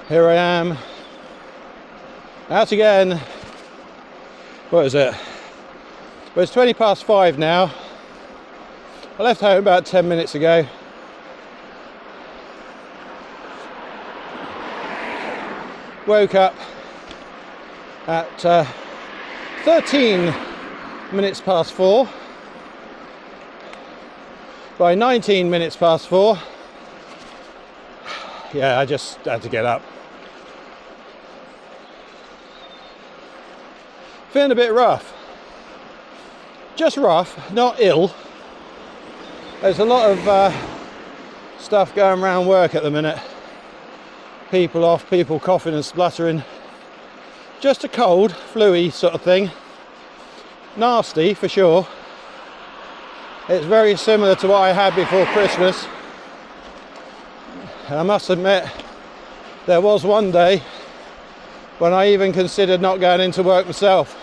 Here I am, out again. What is it? Well, it's 20 past 5 now. I left home about 10 minutes ago. Woke up at 13 minutes past 4. By 19 minutes past 4, yeah, I just had to get up. Feeling a bit rough. Just rough, not ill. There's a lot of stuff going around work at the minute. People off, people coughing and spluttering. Just a cold, flu-y sort of thing. Nasty for sure. It's very similar to what I had before Christmas. I must admit, there was one day when I even considered not going into work myself.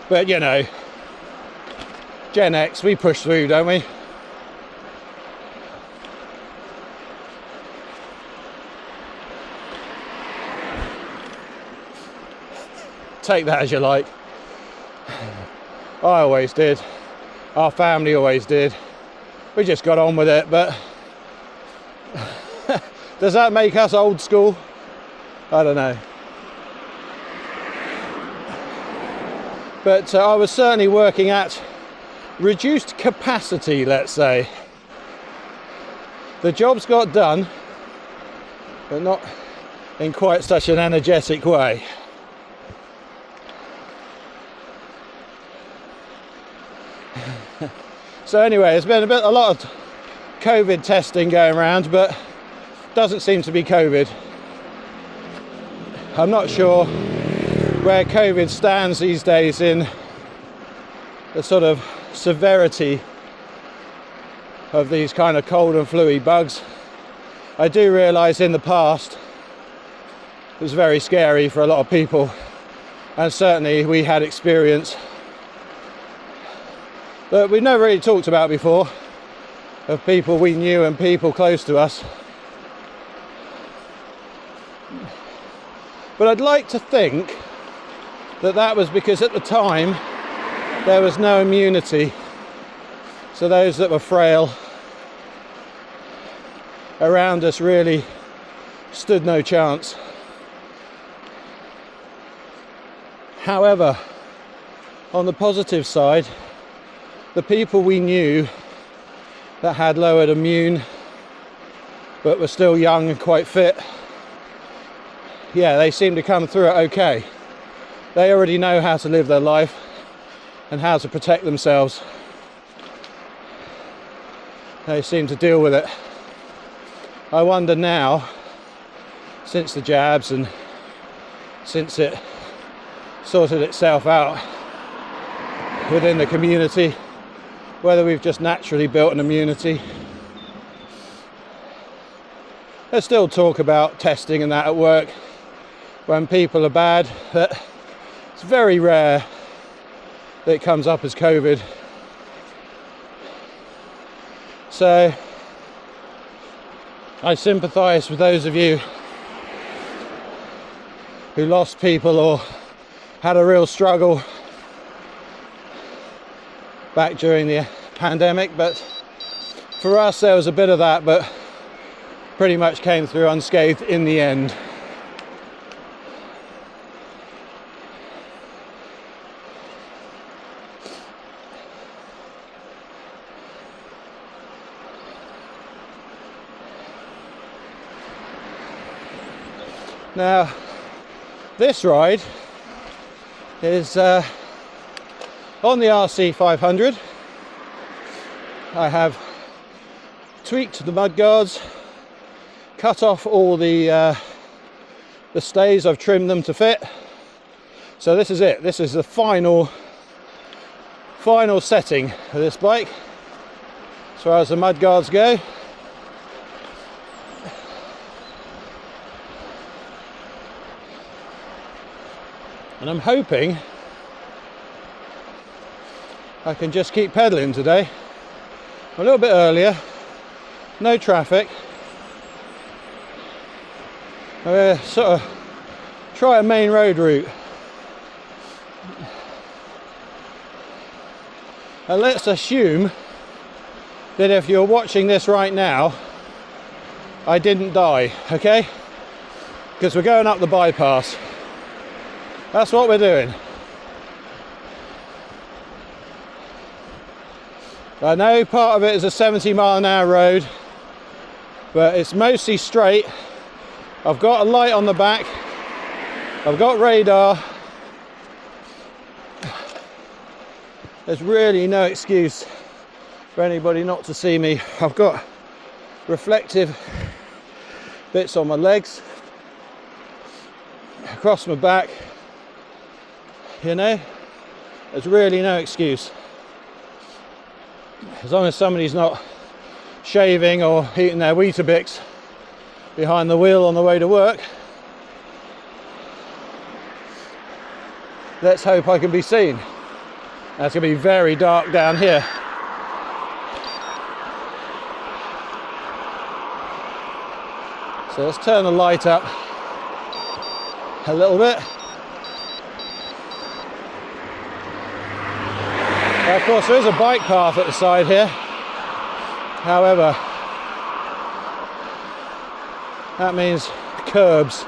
But you know, Gen X, we push through, don't we? Take that as you like. I always did. Our family always did. We just got on with it, but does that make us old school? I don't know. But I was certainly working at reduced capacity, let's say. The jobs got done, but not in quite such an energetic way. So anyway, there's been a lot of COVID testing going around, but doesn't seem to be COVID. I'm not sure where COVID stands these days in the sort of severity of these kind of cold and flu-y bugs. I do realise in the past it was very scary for a lot of people, and certainly we had experience that we've never really talked about before, of people we knew and people close to us. But I'd like to think that that was because at the time there was no immunity, so those that were frail around us really stood no chance. However, on the positive side, the people we knew that had lowered immune but were still young and quite fit, yeah, they seem to come through it okay. They already know how to live their life and how to protect themselves. They seem to deal with it. I wonder now, since the jabs and since it sorted itself out within the community, whether we've just naturally built an immunity. There's still talk about testing and that at work when people are bad, but it's very rare that it comes up as COVID. So I sympathise with those of you who lost people or had a real struggle back during the pandemic, but for us there was a bit of that, but pretty much came through unscathed in the end. Now, this ride is on the RC500. I have tweaked the mudguards, cut off all the stays. I've trimmed them to fit. So this is it. This is the final setting of this bike as far as the mudguards go. And I'm hoping I can just keep pedaling today. A little bit earlier no traffic. We're sort of try a main road route. And let's assume that if you're watching this right now, I didn't die, okay? Because we're going up the bypass. That's what we're doing. I know part of it is a 70-mile-an-hour road, but it's mostly straight. I've got a light on the back. I've got radar. There's really no excuse for anybody not to see me. I've got reflective bits on my legs, across my back, you know, there's really no excuse. As long as somebody's not shaving or eating their Weetabix behind the wheel on the way to work, let's hope I can be seen. That's going to be very dark down here. So let's turn the light up a little bit. Now, of course, there is a bike path at the side here. However, that means curbs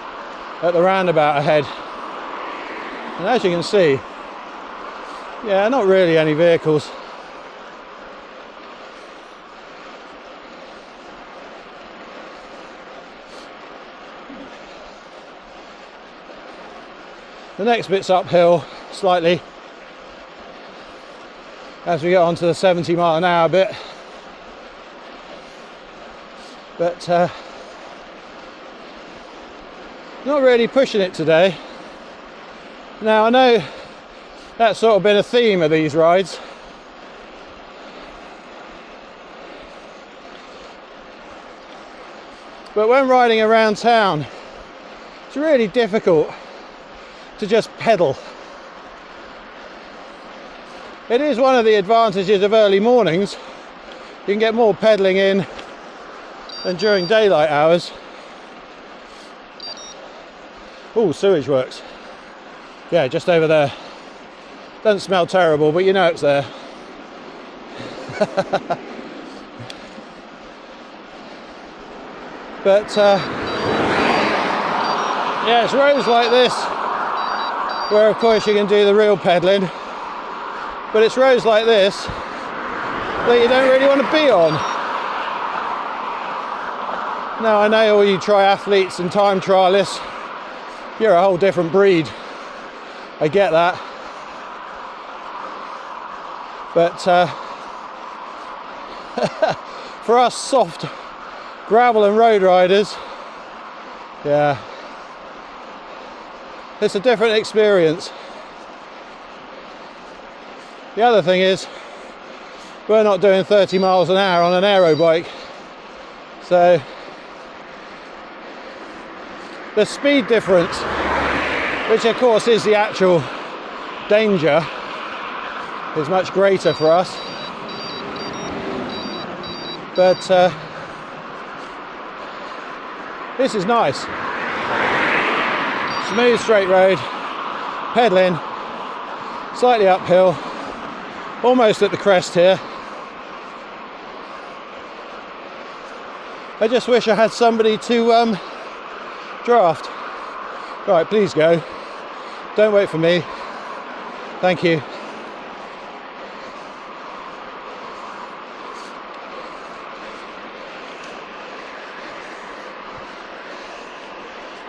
at the roundabout ahead. And as you can see, yeah, not really any vehicles. The next bit's uphill slightly as we get onto the 70-mile-an-hour bit, but not really pushing it today. Now, I know that's sort of been a theme of these rides. But when riding around town, it's really difficult to just pedal. It is one of the advantages of early mornings. You can get more pedaling in than during daylight hours. Oh, sewage works. Yeah, just over there. Doesn't smell terrible, but you know it's there. But yeah, it's roads like this where of course you can do the real pedaling, but it's roads like this that you don't really want to be on. Now, I know all you triathletes and time trialists, you're a whole different breed. I get that. But for us soft gravel and road riders, yeah, it's a different experience. The other thing is, we're not doing 30 miles an hour on an aero bike, so the speed difference, which of course is the actual danger, is much greater for us. But this is nice. Smooth straight road, pedaling, slightly uphill, almost at the crest here. I just wish I had somebody to draft. Right, please go. Don't wait for me. Thank you.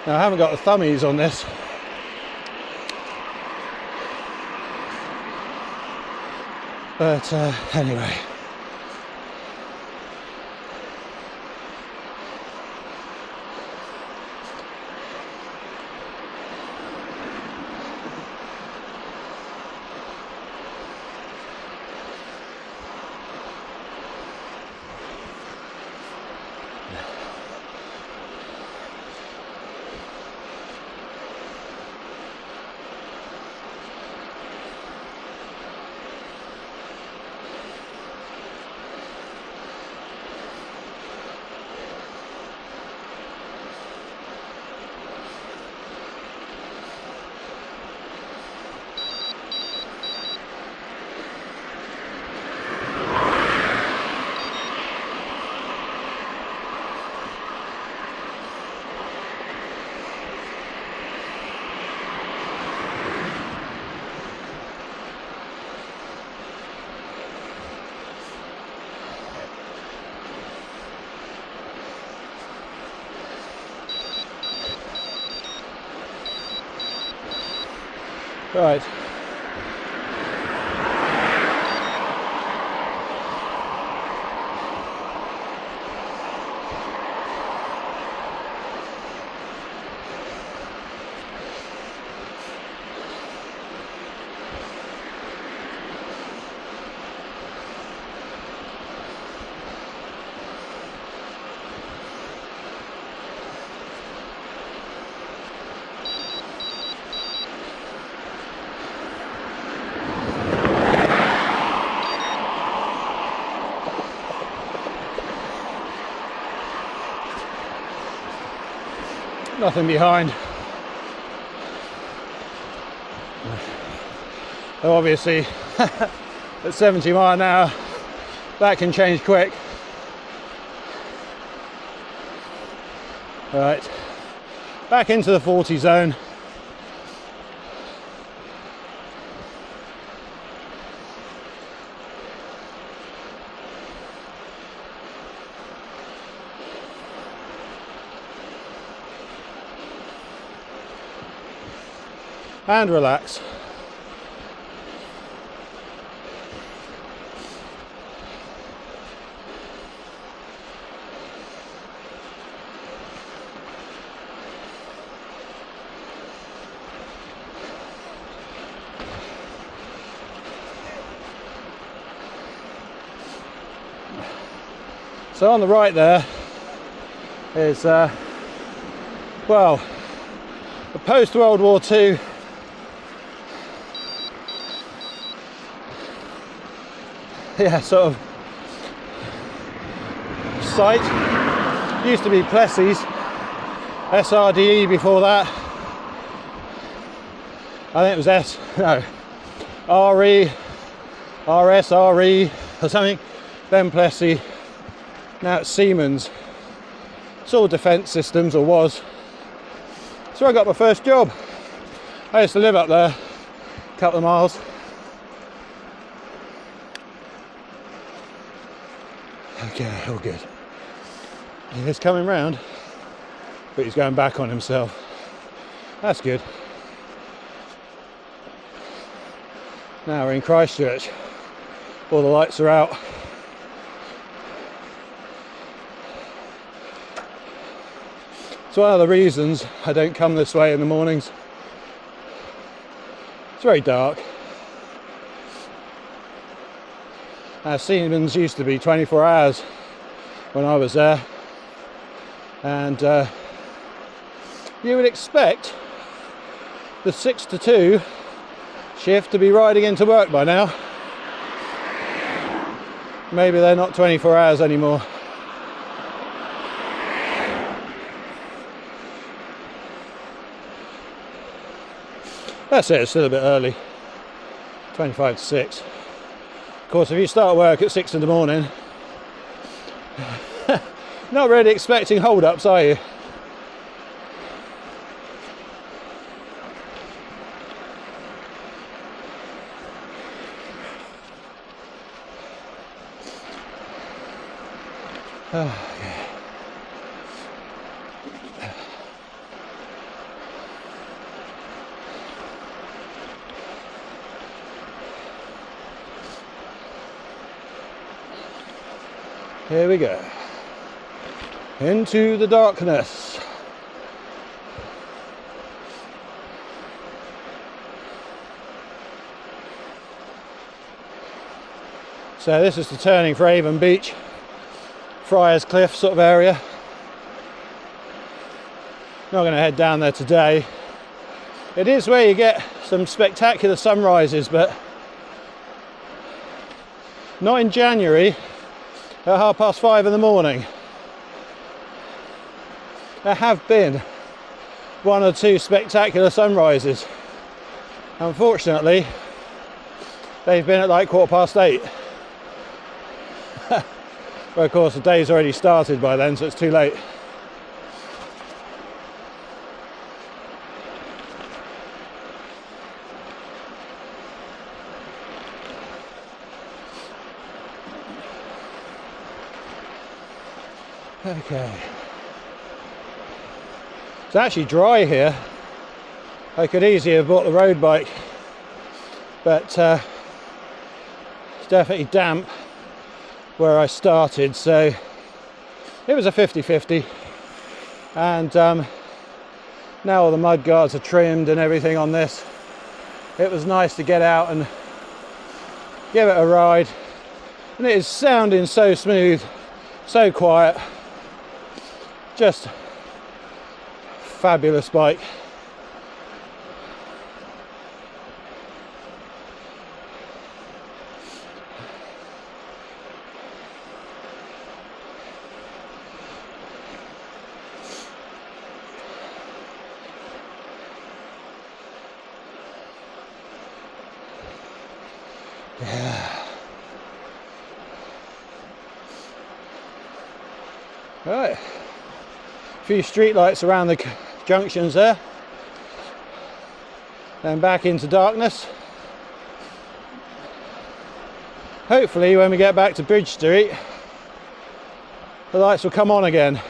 Now, I haven't got the thummies on this. But anyway. Right. Nothing behind. Obviously, at 70 mile an hour, that can change quick. Right, back into the 40 zone. And relax. So on the right there is, well, the post-World War II sort of site. Used to be Plessey's, SRDE before that. I think it was RE, RSRE or something, then Plessey, now it's Siemens. It's all defence systems, or was. So I got my first job. I used to live up there, a couple of miles. Okay, all good. He is coming round, but he's going back on himself. That's good. Now we're in Christchurch. All the lights are out. It's one of the reasons I don't come this way in the mornings. It's very dark. Siemens used to be 24 hours when I was there, and you would expect the 6 to 2 shift to be riding into work by now. Maybe they're not 24 hours anymore. That's it, it's still a bit early, 25 to 6. Of course, if you start work at 6 in the morning, not really expecting hold-ups, are you? Okay. Here we go. Into the darkness. So this is the turning for Avon Beach, Friars Cliff sort of area. Not going to head down there today. It is where you get some spectacular sunrises, but not in January at 5:30 in the morning. There have been 1 or 2 spectacular sunrises. Unfortunately, they've been at like 8:15. But of course the day's already started by then, so it's too late. Okay. It's actually dry here. I could easily have bought the road bike but it's definitely damp where I started, so it was a 50-50. And now all the mud guards are trimmed and everything on this. It was nice to get out and give it a ride, and it is sounding so smooth, so quiet, just fabulous bike. Yeah. Right. A few street lights around the junctions there. Then back into darkness. Hopefully when we get back to Bridge Street, the lights will come on again.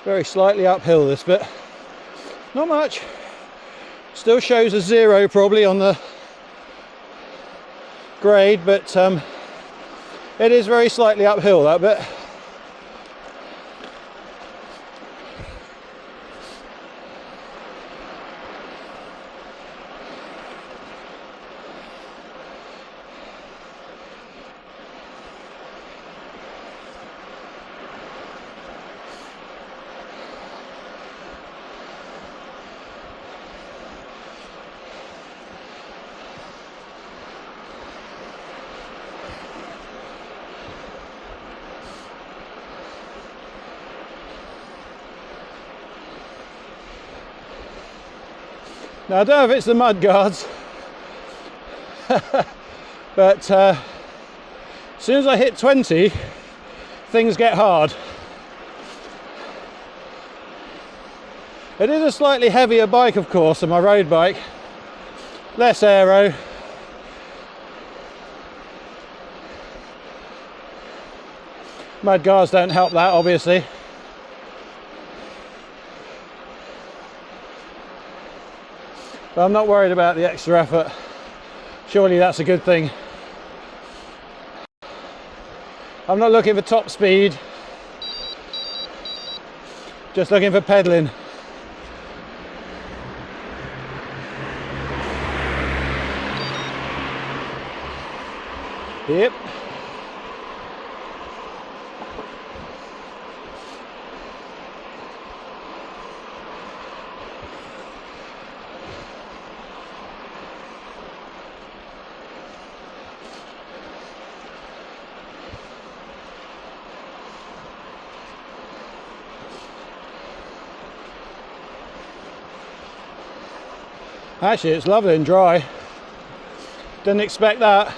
Very slightly uphill this bit, not much, still shows a 0 probably on the grade, but it is very slightly uphill, that bit. Now I don't know if it's the mud guards, but as soon as I hit 20, things get hard. It is a slightly heavier bike, of course, than my road bike, less aero. Mud guards don't help that, obviously. But I'm not worried about the extra effort. Surely that's a good thing. I'm not looking for top speed, just looking for pedaling. Yep. Actually, it's lovely and dry. Didn't expect that.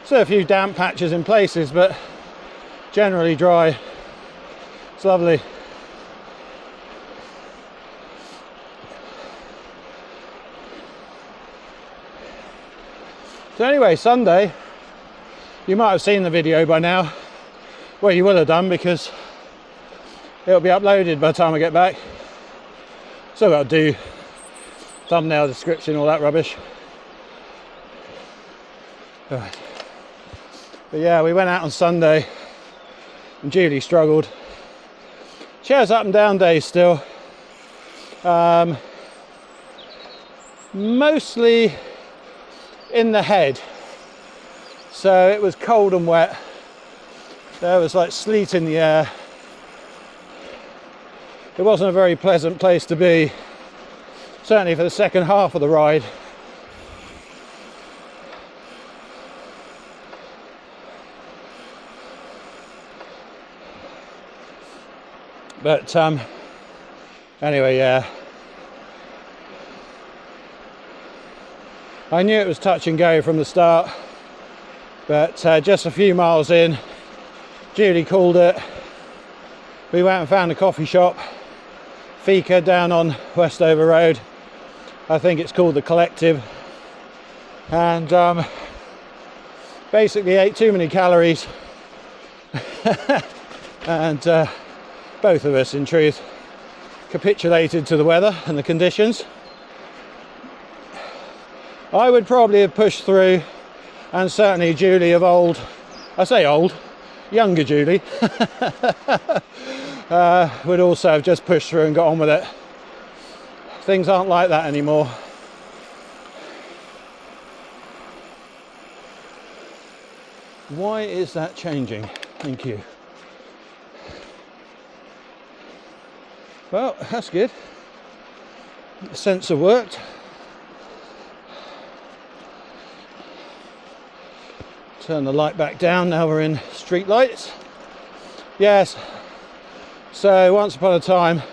So a few damp patches in places, but generally dry. It's lovely. So anyway, Sunday, you might have seen the video by now. Well, you will have done, because it'll be uploaded by the time I get back. So I've got to do thumbnail, description, all that rubbish. Right. But yeah, we went out on Sunday and Julie struggled. She has up and down days still. Mostly in the head. So it was cold and wet. There was like sleet in the air. It wasn't a very pleasant place to be, certainly for the second half of the ride. But anyway, yeah. I knew it was touch and go from the start, but just a few miles in, Julie called it. We went and found a coffee shop, Fika down on Westover Road. I think it's called the Collective, and basically ate too many calories and both of us in truth capitulated to the weather and the conditions. I would probably have pushed through, and certainly Julie of old, I say old, younger Julie, would also have just pushed through and got on with it. Things aren't like that anymore. Why is that changing? Thank you. Well, that's good. The sensor worked. Turn the light back down, now we're in street lights. Yes, so once upon a time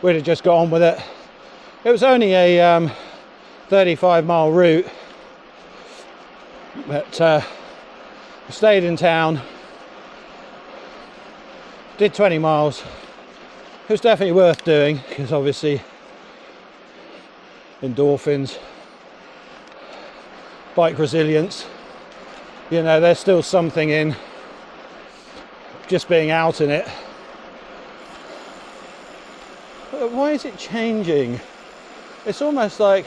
we'd have just got on with it. It was only a 35-mile route, but we stayed in town, did 20 miles. It was definitely worth doing because obviously endorphins, bike resilience, you know, there's still something in just being out in it. But why is it changing? It's almost like,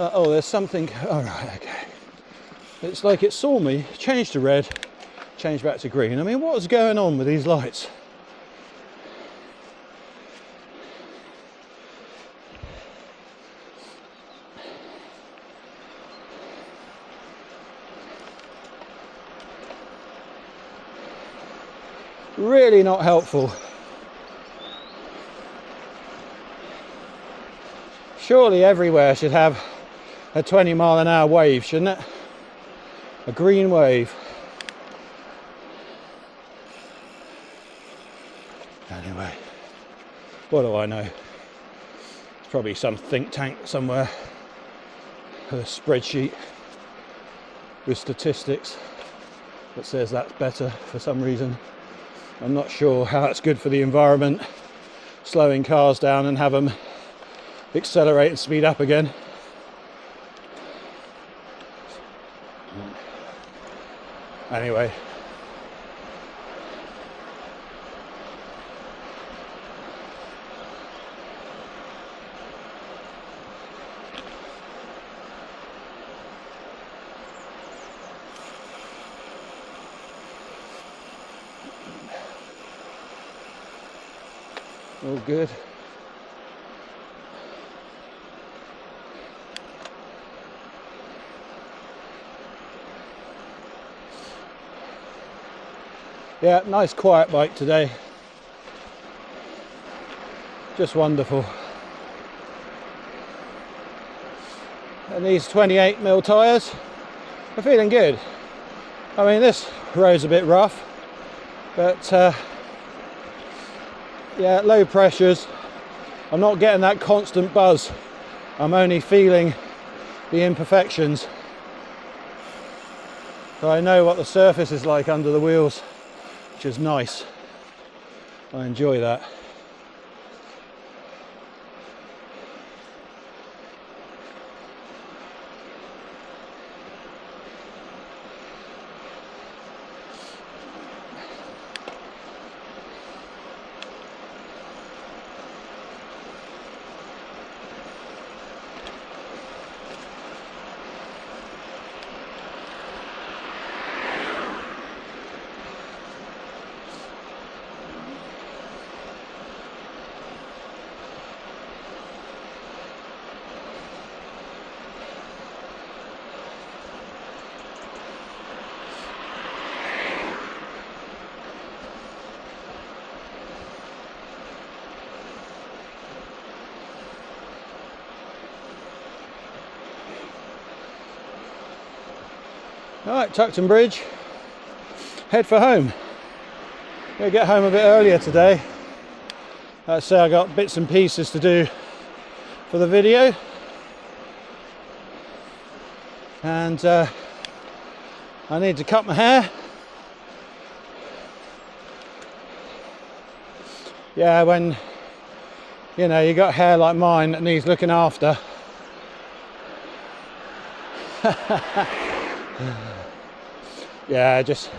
oh, there's something, all right, okay. It's like it saw me, changed to red, changed back to green. I mean, what's going on with these lights? Really not helpful. Surely everywhere should have a 20-mile-an-hour wave, shouldn't it? A green wave. Anyway, what do I know? It's probably some think tank somewhere with a spreadsheet with statistics that says that's better for some reason. I'm not sure how that's good for the environment, slowing cars down and have them accelerate and speed up again. Anyway, all good. Yeah, nice quiet bike today. Just wonderful. And these 28mm tyres are feeling good. I mean, this road's a bit rough, but yeah, low pressures. I'm not getting that constant buzz. I'm only feeling the imperfections. So I know what the surface is like under the wheels, which is nice. I enjoy that. Alright, Tuckton Bridge, head for home. Gonna get home a bit earlier today. Let's say I got bits and pieces to do for the video, and I need to cut my hair. Yeah, when you know, you got hair like mine that needs looking after. Yeah, just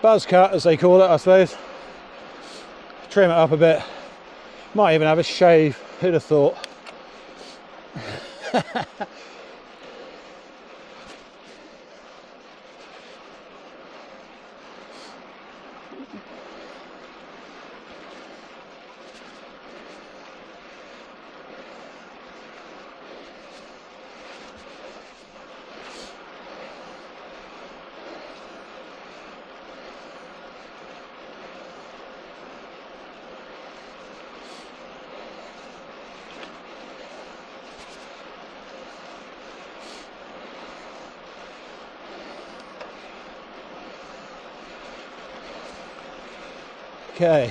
buzz cut as they call it, I suppose. Trim it up a bit. Might even have a shave, who'd have thought. Okay.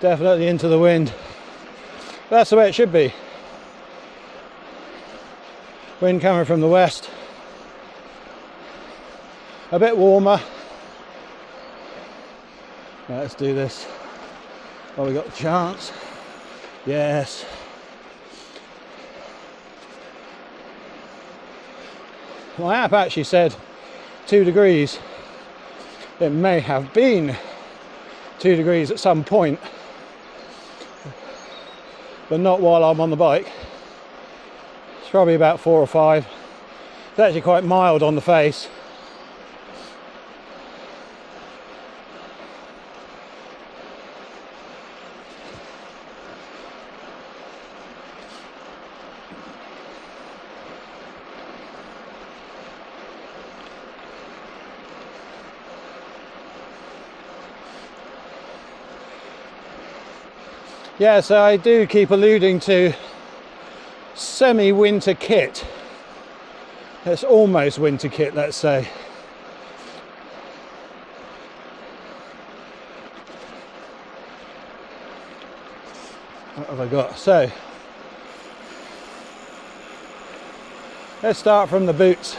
Definitely into the wind. That's the way it should be. Wind coming from the west. A bit warmer. Right, let's do this. Oh, we got the chance. Yes. My app actually said 2 degrees. It may have been 2 degrees at some point, but not while I'm on the bike. It's probably about 4 or 5. It's actually quite mild on the face. Yeah, so I do keep alluding to semi-winter kit. It's almost winter kit, let's say. What have I got? So, let's start from the boots.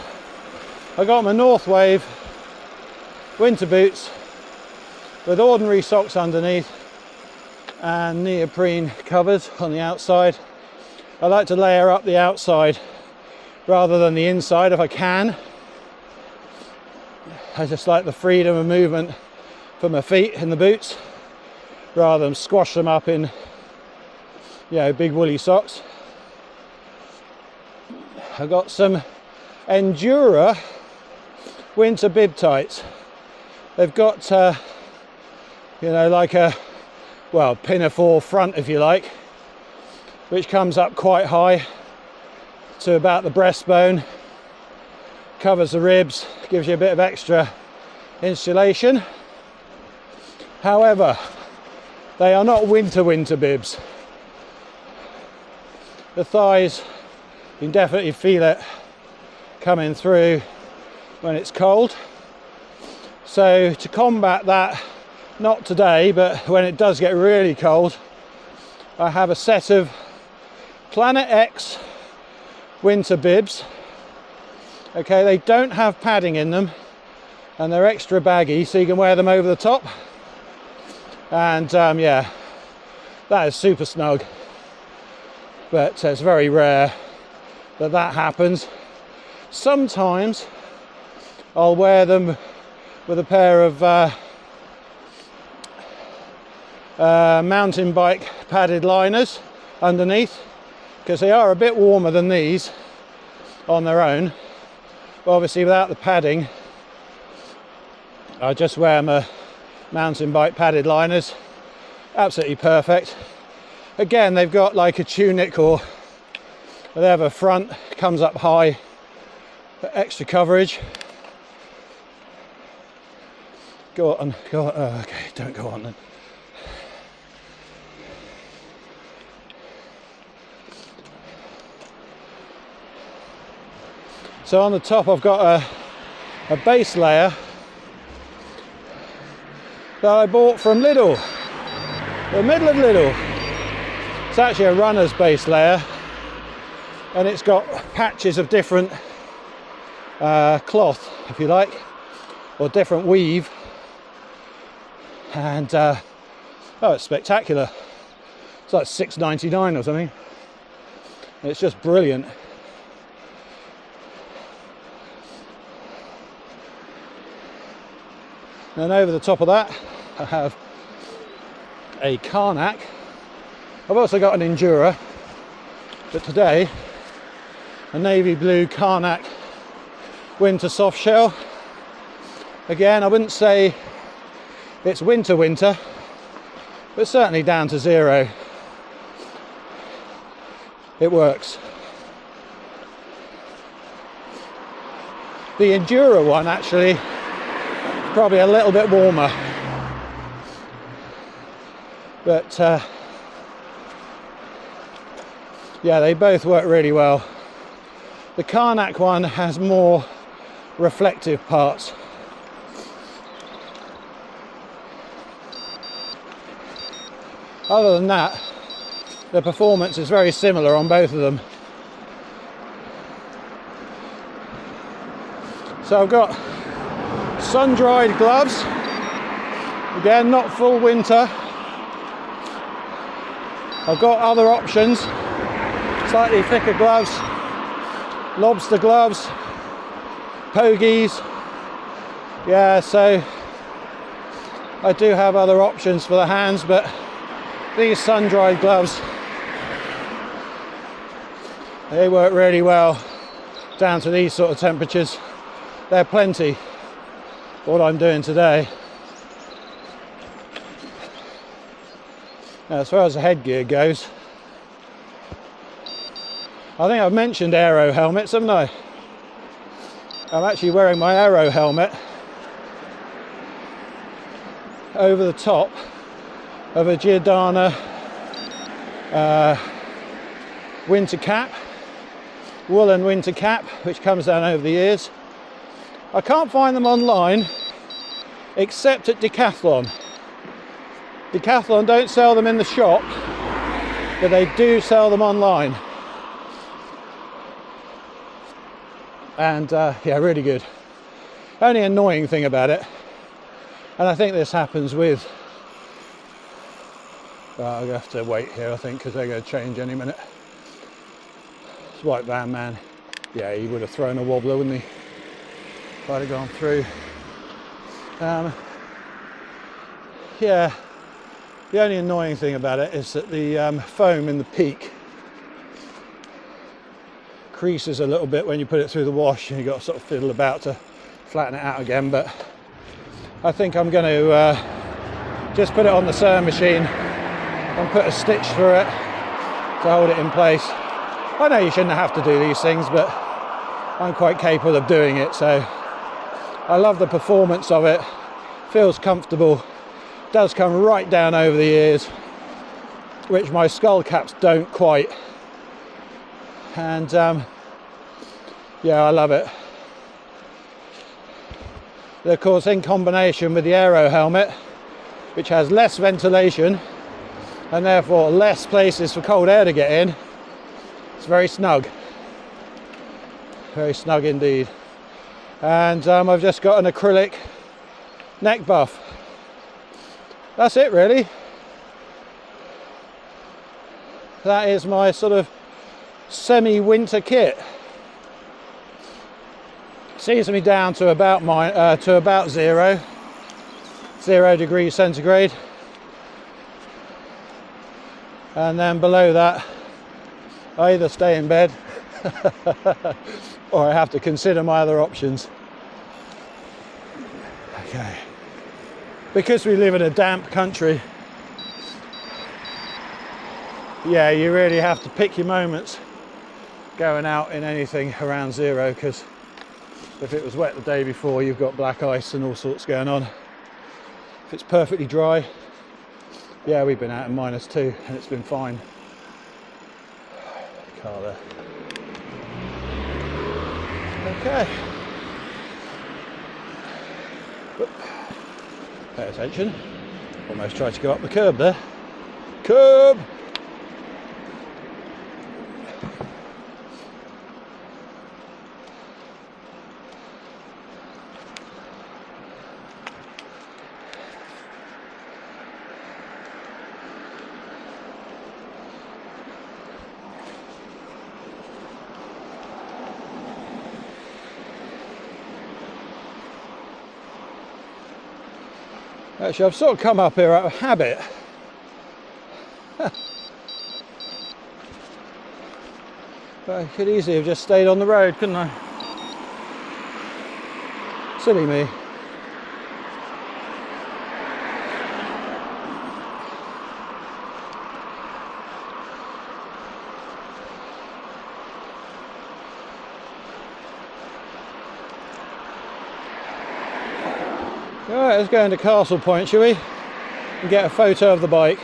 I got my North Wave winter boots with ordinary socks underneath and neoprene covers on the outside. I like to layer up the outside rather than the inside if I can. I just like the freedom of movement for my feet in the boots rather than squash them up in, you know, big woolly socks. I've got some Endura winter bib tights. They've got you know, like a, well, pinafore front if you like, which comes up quite high to about the breastbone, covers the ribs, gives you a bit of extra insulation. However, they are not winter bibs. The thighs, you can definitely feel it coming through when it's cold. So to combat that, not today, but when it does get really cold, I have a set of Planet X winter bibs. Okay, they don't have padding in them and they're extra baggy, so you can wear them over the top. And yeah, that is super snug, but it's very rare that that happens. Sometimes I'll wear them with a pair of mountain bike padded liners underneath, because they are a bit warmer than these on their own, but obviously without the padding I just wear my mountain bike padded liners. Absolutely perfect. Again, they've got like a tunic or whatever front, comes up high for extra coverage. Go on, go on. Oh, okay, don't go on then. So on the top I've got a base layer that I bought from Lidl, the middle of Lidl. It's actually a runner's base layer and it's got patches of different cloth, if you like, or different weave, and Oh, it's spectacular. It's like $6.99 or something. It's just brilliant. And over the top of that, I have a Karnak. I've also got an Endura, but today, a navy blue Karnak winter soft shell. Again, I wouldn't say it's winter, but certainly down to zero. It works. The Endura one actually is probably a little bit warmer, but yeah, they both work really well. The Karnak one has more reflective parts. Other than that, the performance is very similar on both of them. So I've got sun-dried gloves. Again, not full winter. I've got other options. Slightly thicker gloves, lobster gloves, pogies. Yeah, so I do have other options for the hands, but these sun-dried gloves, they work really well down to these sort of temperatures. They're plenty for what I'm doing today. Now, as far as the headgear goes, I think I've mentioned aero helmets, haven't I? I'm actually wearing my aero helmet over the top of a Giordano winter cap, woolen winter cap, which comes down over the ears. I can't find them online except at Decathlon. Decathlon don't sell them in the shop, but they do sell them online. And yeah, really good. Only annoying thing about it, and I think this happens with, I'll have to wait here I think, because they're going to change any minute. It's white van man. Yeah, he would have thrown a wobbler, wouldn't he, if I'd have gone through. Yeah, the only annoying thing about it is that the foam in the peak creases a little bit when you put it through the wash, and you've got to sort of fiddle about to flatten it out again. But I think I'm going to just put it on the sewing machine and put a stitch through it to hold it in place. I know you shouldn't have to do these things, but I'm quite capable of doing it. So I love the performance of it. Feels comfortable. Does come right down over the ears, which my skull caps don't quite. And yeah, I love it. But of course, in combination with the aero helmet, which has less ventilation and therefore less places for cold air to get in, it's very snug. Very snug indeed. And I've just got an acrylic neck buff. That's it really. That is my sort of semi-winter kit. Sees me down to about 0 degrees centigrade, and then below that I either stay in bed or I have to consider my other options. Okay, because we live in a damp country, yeah, you really have to pick your moments going out in anything around 0, because if it was wet the day before, you've got black ice and all sorts going on. If it's perfectly dry, yeah, we've been out in -2 and it's been fine. Car there. Okay. Whoop. Pay attention. Almost tried to go up the curb there. Curb! Actually, I've sort of come up here out of habit. But I could easily have just stayed on the road, couldn't I? Silly me. Alright, let's go into Castle Point, shall we? And get a photo of the bike.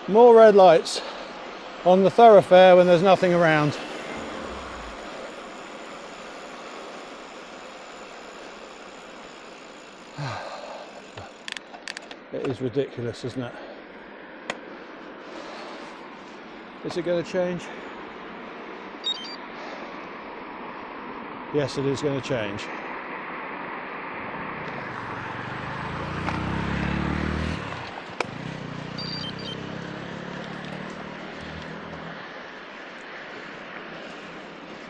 More red lights on the thoroughfare when there's nothing around. It is ridiculous, isn't it? Is it going to change? Yes, it is going to change.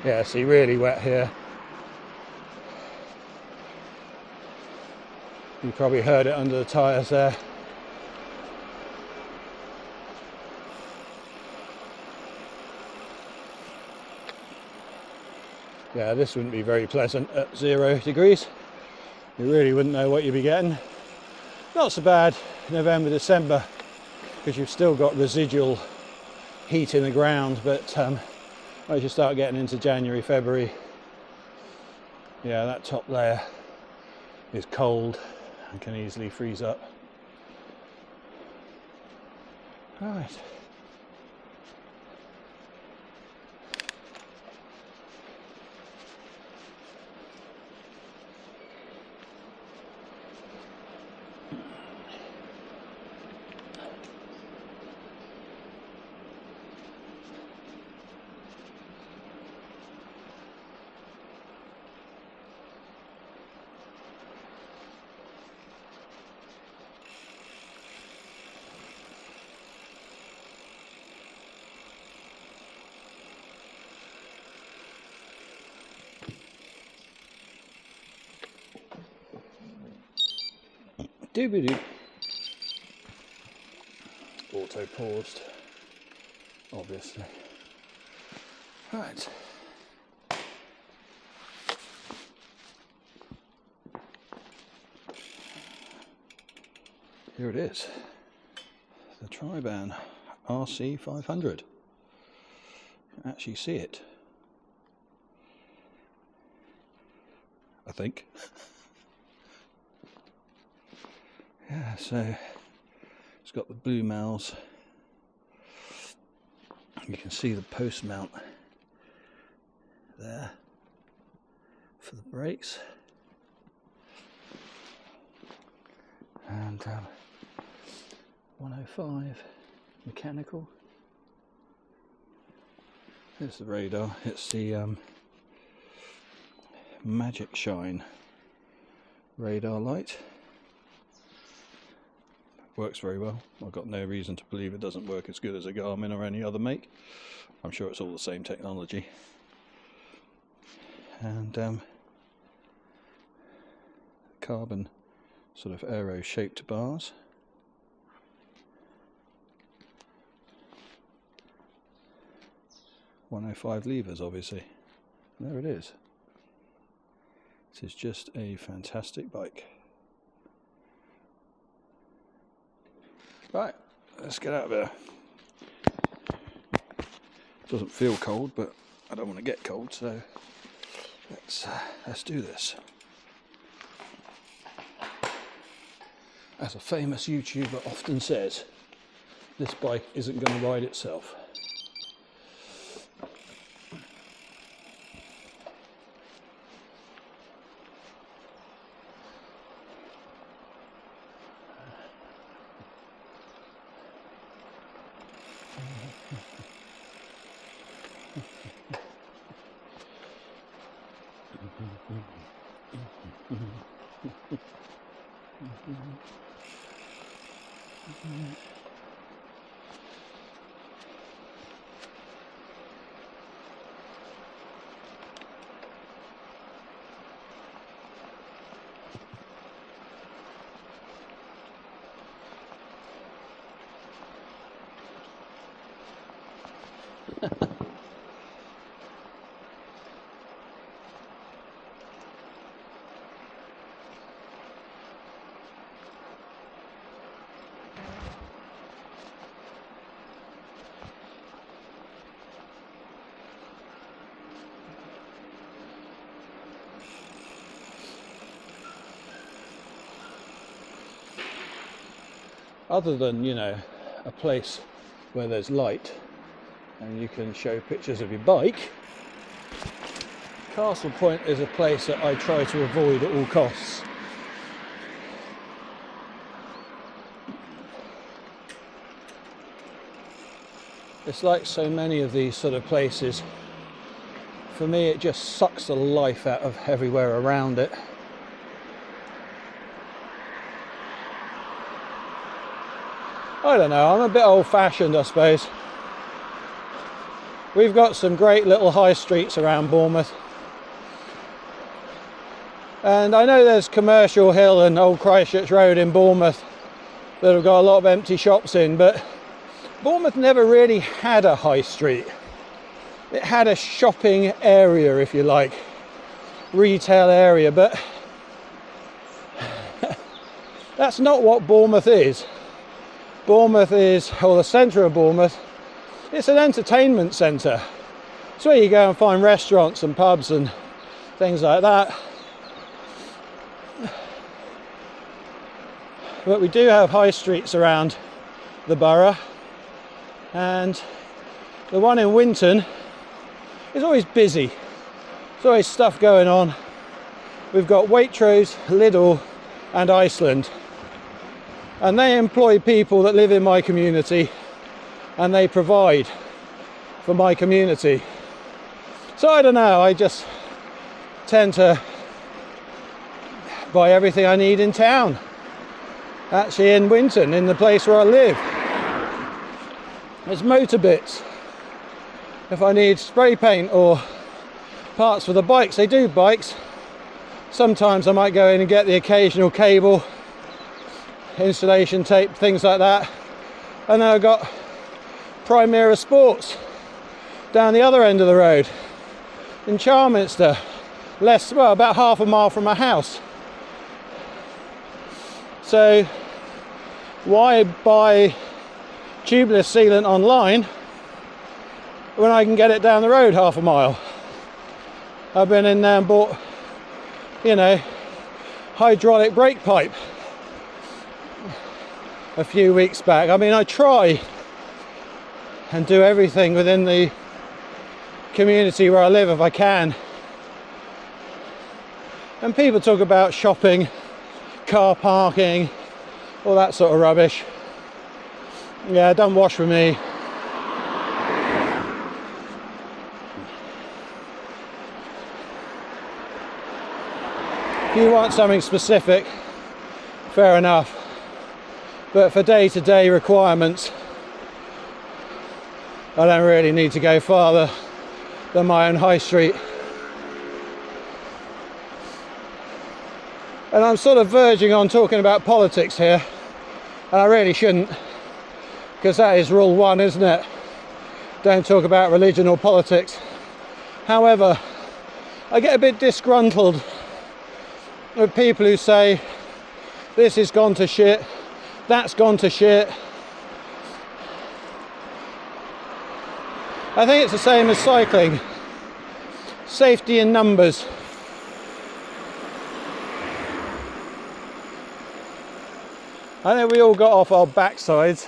Yeah, see, really wet here. You probably heard it under the tyres there. Yeah, this wouldn't be very pleasant at 0 degrees. You really wouldn't know what you'd be getting. Not so bad November, December, because you've still got residual heat in the ground, but as you start getting into January, February, yeah, that top layer is cold and can easily freeze up. Right. Doobie-doo. Auto paused, obviously. Right. Here it is. The Triban RC500. You can actually see it, I think. Yeah, so it's got the blue mouths. You can see the post mount there for the brakes. And 105 mechanical. There's the radar. It's the Magic Shine radar light. Works very well. I've got no reason to believe it doesn't work as good as a Garmin or any other make. I'm sure it's all the same technology. And carbon sort of aero shaped bars. .105 levers, obviously. And there it is. This is just a fantastic bike. Right, let's get out of here. Doesn't feel cold, but I don't want to get cold, so Let's do this. As a famous YouTuber often says, this bike isn't going to ride itself. Other than, you know, a place where there's light and you can show pictures of your bike, Castle Point is a place that I try to avoid at all costs. It's like so many of these sort of places. For me, it just sucks the life out of everywhere around it. I don't know, I'm a bit old-fashioned, I suppose. We've got some great little high streets around Bournemouth. And I know there's Commercial Hill and Old Christchurch Road in Bournemouth that have got a lot of empty shops in, but Bournemouth never really had a high street. It had a shopping area, if you like, retail area, but that's not what Bournemouth is. Bournemouth is, or the centre of Bournemouth, it's an entertainment centre. It's where you go and find restaurants and pubs and things like that. But we do have high streets around the borough, and the one in Winton is always busy. There's always stuff going on. We've got Waitrose, Lidl and Iceland. And they employ people that live in my community and they provide for my community. So I don't know, I just tend to buy everything I need in town. Actually in Winton, in the place where I live. There's motor bits. If I need spray paint or parts for the bikes, they do bikes. Sometimes I might go in and get the occasional cable, installation tape, things like that. And then I've got Primera Sports down the other end of the road in Charminster, about half a mile from my house. So why buy tubeless sealant online when I can get it down the road half a mile? I've been in there and bought, you know, hydraulic brake pipe a few weeks back. I mean, I try and do everything within the community where I live if I can. And people talk about shopping, car parking, all that sort of rubbish. Yeah, don't wash for me. If you want something specific, fair enough. But for day-to-day requirements, I don't really need to go farther than my own high street. And I'm sort of verging on talking about politics here, and I really shouldn't, because that is rule one, isn't it? Don't talk about religion or politics. However, I get a bit disgruntled with people who say this has gone to shit, that's gone to shit. I think it's the same as cycling. Safety in numbers. I know we all got off our backsides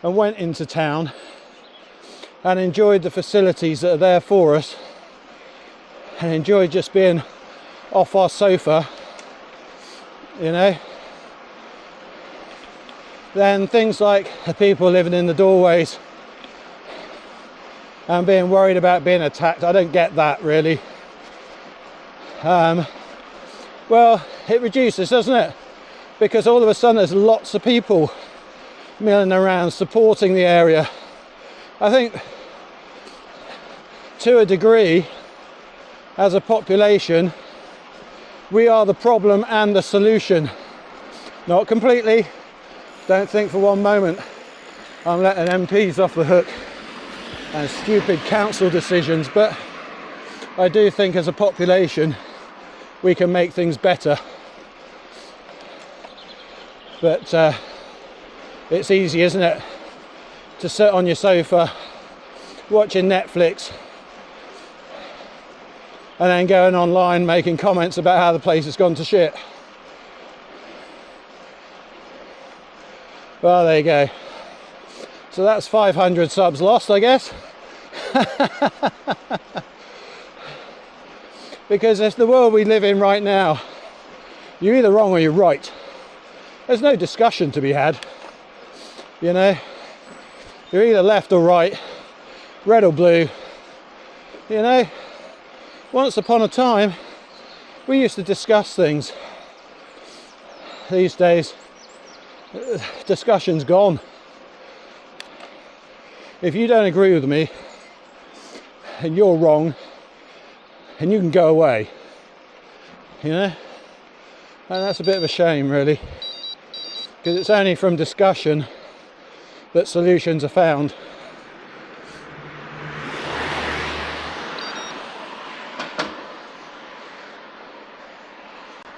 and went into town and enjoyed the facilities that are there for us, and enjoyed just being off our sofa, you know. Then things like the people living in the doorways and being worried about being attacked, I don't get that really. Well, it reduces, doesn't it? Because all of a sudden there's lots of people milling around supporting the area. I think to a degree, as a population, we are the problem and the solution. Not completely. Don't think for one moment I'm letting MPs off the hook and stupid council decisions, but I do think as a population we can make things better. But it's easy, isn't it, to sit on your sofa watching Netflix and then going online making comments about how the place has gone to shit. Well, there you go. So that's 500 subs lost, I guess. Because it's the world we live in right now. You're either wrong or you're right. There's no discussion to be had. You know, you're either left or right, red or blue. You know, once upon a time, we used to discuss things. These days, discussion's gone. If you don't agree with me and you're wrong, and you can go away, you know, and that's a bit of a shame really, because it's only from discussion that solutions are found.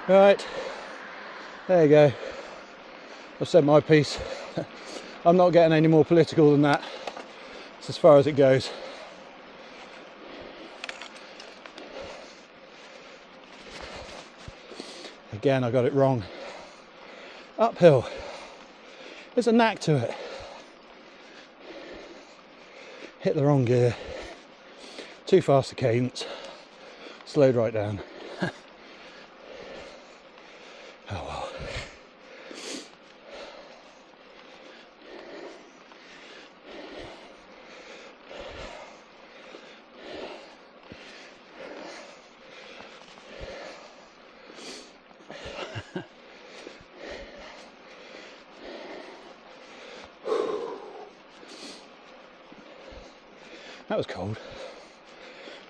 Right, there you go. I've said my piece. I'm not getting any more political than that. It's as far as it goes. Again, I got it wrong. Uphill. There's a knack to it. Hit the wrong gear. Too fast a cadence. Slowed right down. Oh well. That was cold.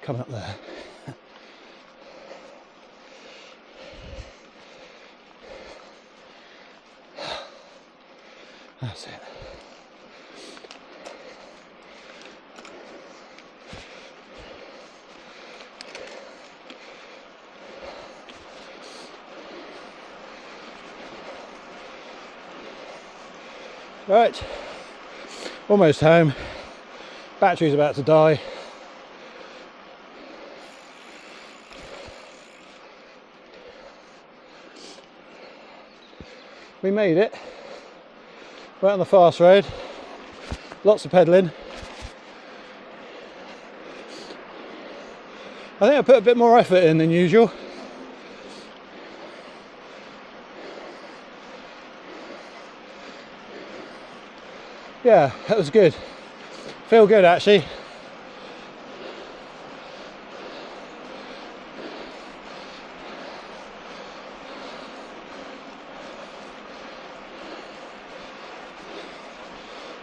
Coming up there. That's it. Right, almost home. Battery's about to die. We made it. Right on the fast road. Lots of pedalling. I think I put a bit more effort in than usual. Yeah, that was good. Feel good actually.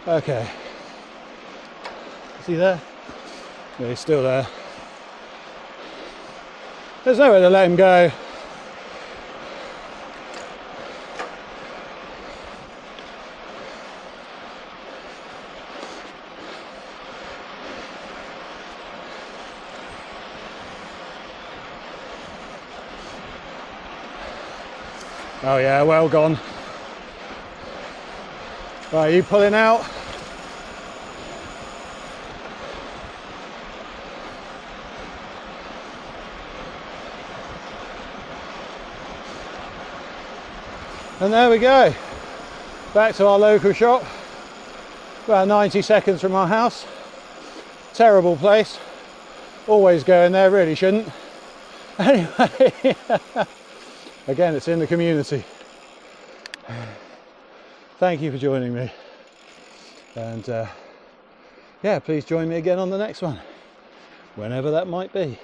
Okay. Is he there? Yeah, he's still there. There's nowhere to let him go. Oh yeah, well gone. Right, you pulling out? And there we go. Back to our local shop, about 90 seconds from our house. Terrible place, always going there, really shouldn't. Anyway, again, it's in the community. Thank you for joining me, and yeah, please join me again on the next one, whenever that might be.